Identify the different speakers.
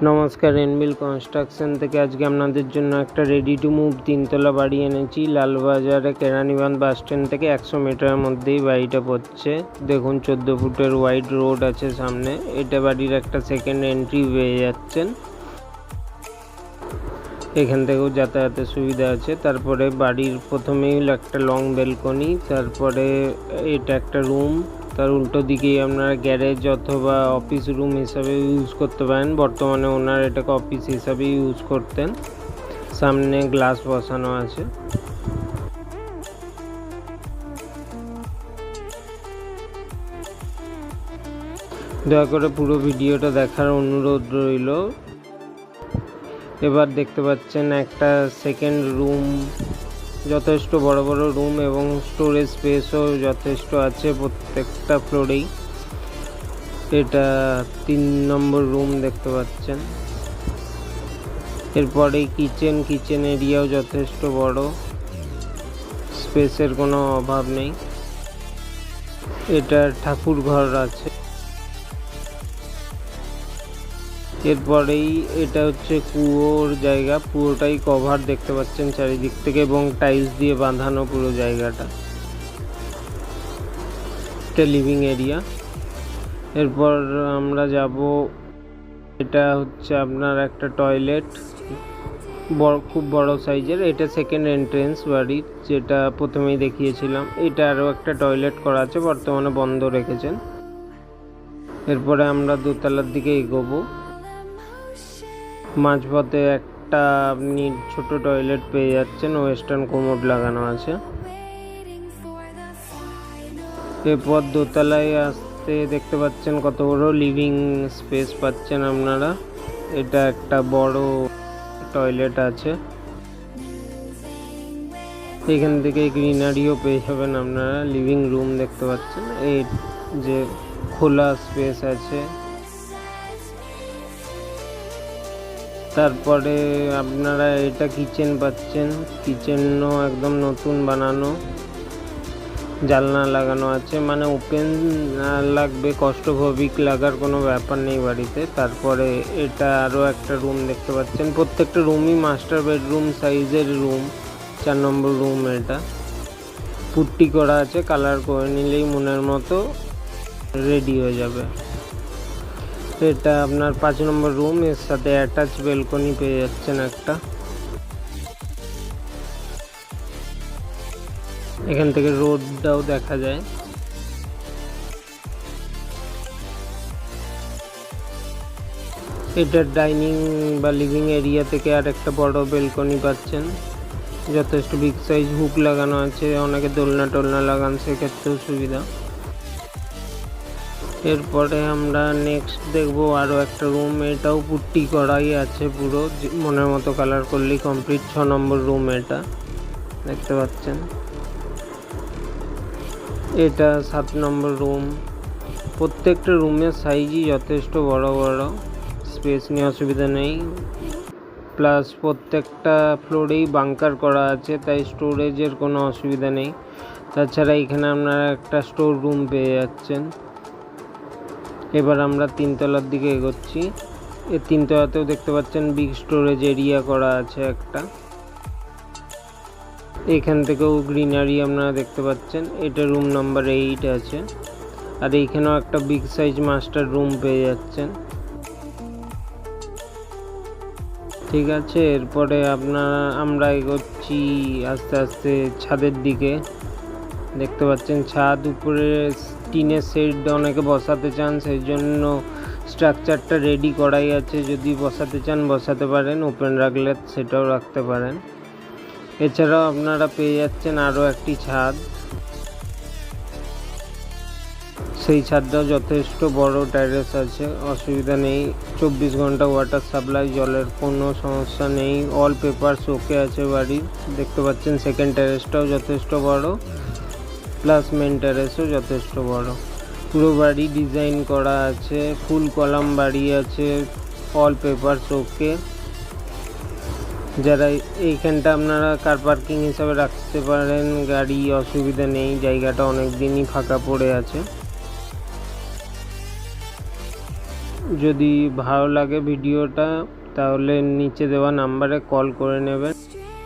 Speaker 1: নমস্কার, এনবিল কনস্ট্রাকশন থেকে আজকে আপনাদের জন্য একটা রেডি টু মুভ তিনতলা বাড়ি এনেছি। লালবাজারে কেরানীবাঁধ বাস স্ট্যান্ড থেকে 100 মিটারের মধ্যেই বাড়িটা পড়ছে। দেখুন 14 ফুটের ওয়াইড রোড আছে সামনে। এটা বাড়ির একটা সেকেন্ড এন্ট্রি পেয়ে যাচ্ছেন, এখান থেকেও যাতায়াতের সুবিধা আছে। তারপরে বাড়ির প্রথমেই একটা লং ব্যালকনি, তারপরে এটা একটা রুম, তার উল্টো দিকেই আপনারা গ্যারেজ অথবা অফিস রুম হিসাবে ইউজ করতে পারেন। বর্তমানে ওনার এটাকে অফিস হিসাবে ইউজ করতেন। সামনে গ্লাস বসানো আছে। দয়া করে পুরো ভিডিওটা দেখার অনুরোধ রইল। এবার দেখতে পাচ্ছেন একটা সেকেন্ড রুম, যথেষ্ট বড় বড় রুম এবং স্টোরেজ স্পেসও যথেষ্ট আছে প্রত্যেকটা ফ্লোরেই। এটা 3 নম্বর রুম দেখতে পাচ্ছেন। এরপরে কিচেন এরিয়াও যথেষ্ট বড়, স্পেসের কোনো অভাব নেই। এটা ঠাকুর ঘর আছে। এরপরেই এটা হচ্ছে কুয়োর জায়গা, পুরোটাই কভার দেখতে পাচ্ছেন চারিদিক থেকে এবং টাইলস দিয়ে বাঁধানো পুরো জায়গাটা। এটা লিভিং এরিয়া। এরপর আমরা যাব, এটা হচ্ছে আপনার একটা টয়লেট, খুব বড় সাইজের। এটা সেকেন্ড এন্ট্রেন্স বাড়ির, যেটা প্রথমেই দেখিয়েছিলাম। এটা আরও একটা টয়লেট করা আছে, বর্তমানে বন্ধ রেখেছেন। এরপরে আমরা দোতলার দিকে এগোবো। মাঝপথে একটা আপনি ছোট টয়লেট পেয়ে যাচ্ছেন, ওয়েস্টার্ন কোমোড লাগানো আছে। এরপর দোতলায় আসতে দেখতে পাচ্ছেন কত বড় লিভিং স্পেস পাচ্ছেন আপনারা। এটা একটা বড় টয়লেট আছে। এখান থেকে গ্রিনারিও পেয়ে যাবেন আপনারা। লিভিং রুম দেখতে পাচ্ছেন, এই যে খোলা স্পেস আছে। তারপরে আপনারা এটা কিচেন পাচ্ছেন, কিচেনও একদম নতুন বানানো, জানলা লাগানো আছে, মানে ওপেন লাগবে, কষ্টভবিক লাগার কোনো ব্যাপার নেই বাড়িতে। তারপরে এটা আরও একটা রুম দেখতে পাচ্ছেন। প্রত্যেকটা রুমই মাস্টার বেডরুম সাইজের রুম। 4 নম্বর রুম। এটা পুট্টি করা আছে, কালার করে নিলেই মনের মতো রেডি হয়ে যাবে। এটা আপনার 5 নম্বর রুম, এর সাথে অ্যাটাচ ব্যালকনি পেয়ে যাচ্ছেন একটা। এখান থেকে রোডটাও দেখা যায়। এটা ডাইনিং বা লিভিং এরিয়া থেকে আর একটা বড় ব্যালকনি পাচ্ছেন, যথেষ্ট বিগ সাইজ। হুক লাগানো আছে, অনেকে দোলনা টোলনা লাগান, সেক্ষেত্রেও সুবিধা। এরপরে আমরা নেক্সট দেখবো আরও একটা রুম। এটাও পুট্টি করাই আছে পুরো, মনের মতো কালার করলেই কমপ্লিট। 6 নম্বর রুম এটা দেখতে পাচ্ছেন। এটা 7 নম্বর রুম। প্রত্যেকটা রুমের সাইজই যথেষ্ট বড় বড়, স্পেস নিয়ে অসুবিধা নেই। প্লাস প্রত্যেকটা ফ্লোরেই বাংকার করা আছে, তাই স্টোরেজের কোনো অসুবিধা নেই। তাছাড়া এখানে আপনারা একটা স্টোর রুম পেয়ে যাচ্ছেন। এবার আমরা 3 তলার দিকে এগোচ্ছি। এই 3 তলাতেও দেখতে পাচ্ছেন বিগ স্টোরেজ এরিয়া করা আছে একটা। এখান থেকেও গ্রিনারি আপনারা দেখতে পাচ্ছেন। এটা রুম নাম্বার 8 আছে। আর এইখানেও একটা বিগ সাইজ মাস্টার রুম পেয়ে যাচ্ছেন। ঠিক আছে, এরপরে আমরা এগোচ্ছি আস্তে আস্তে ছাদের দিকে। দেখতে পাচ্ছেন ছাদ, উপরে টিনের শেড অনেকে বসাতে চান, সেই জন্য স্ট্রাকচারটা রেডি করাই আছে। যদি বসাতে চান বসাতে পারেন, ওপেন রাখলে সেটাও রাখতে পারেন। এছাড়াও আপনারা পেয়ে যাচ্ছেন আরও একটি ছাদ। সেই ছাদটাও যথেষ্ট বড়, টেরেস আছে, অসুবিধা নেই। 24 ঘন্টা ওয়াটার সাপ্লাই, জলের কোনো সমস্যা নেই। অল পেপারস ওকে আছে বাড়ির। দেখতে পাচ্ছেন সেকেন্ড টেরেসটাও যথেষ্ট বড়, প্লাস মেন টেরেসও যথেষ্ট বড়। পুরো বাড়ি ডিজাইন করা আছে, ফুল কলাম বাড়ি আছে, অল পেপারস ওকে। যারা এইখানটা আপনারা কার পার্কিং হিসাবে রাখতে পারেন গাড়ি, অসুবিধা নেই। জায়গাটা অনেক দিনই ফাঁকা পড়ে আছে। যদি ভালো লাগে ভিডিওটা তাহলে নিচে দেওয়া নাম্বারে কল করে নেবেন।